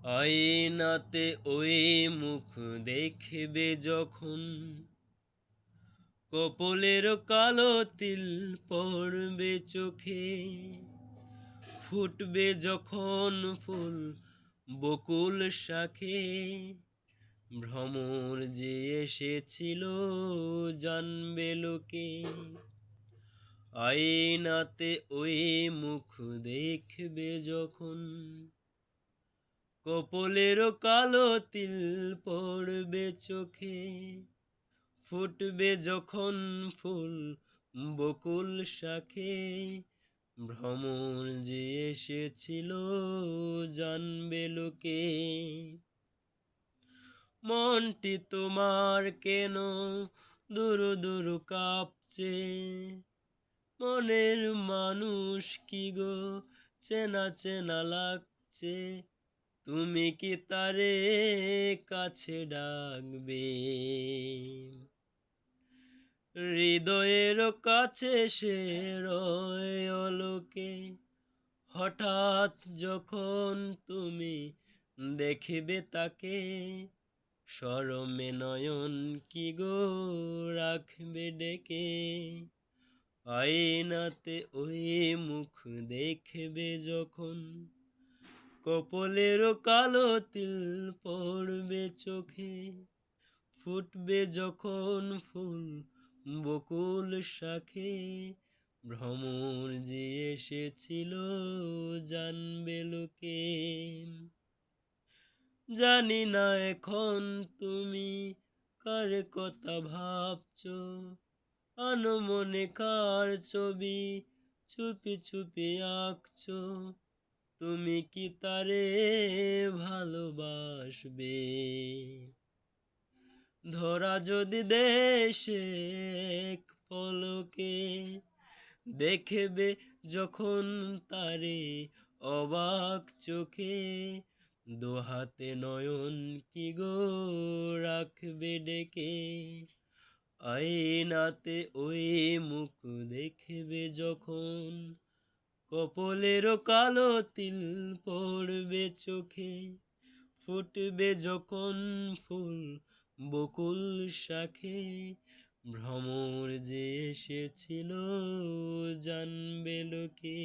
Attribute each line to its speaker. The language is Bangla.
Speaker 1: আয়নাতে ওই মুখ দেখবে যখন, কপলের কালো তিল পড়বে চোখে, ফুটবে যখন ফুল বকুল শাখে, ভ্রমর যে এসেছিল জানবে লোকে। আয়নাতে ওই মুখ দেখবে যখন, কপলের কালো তিল পড়বে চোখে, ফুটবে যখন ফুল বকুল শাখে, ভ্রমর যে এসেছিল জানবে লোকে। মনটি তোমার কেন দুরু দুরু কাঁপছে, মনের মানুষ কি গো চেনা চেনা লাগছে, তুমি কি তারে কাছে ডাকবে? হৃদয়ের কাছে সে রয় অলোকে, হঠাৎ যখন তুমি দেখবে তাকে, শরমে নয়ন কি গো রাখবে ডেকে। আয়নাতে ওই মুখ দেখবে যখন, কপলের কালো তিল পড়বে চোখে, ফুটবে যখন ফুল বকুল শাখে, ভ্রমর যে এসেছিল জানবে লোকে। জানি না এখন তুমি কার কথা ভাবছো, আনমনে কার ছবি চুপি চুপি আঁকছো, তুমি কি তারে ভালোবাসবে? ধরা যদি দেশে এক পলকে, দেখবে যখন তারে অবাক চোখে, দোহাতে নয়ন কি গো রাখবে ডেকে। আয়নাতে ওই মুখ দেখবে যখন, কপলের কালো তিল পড়বে চোখে, ফুটবে যখন ফুল বকুল শাখে, ভ্রমর যে এসেছিল জানবে লোকে।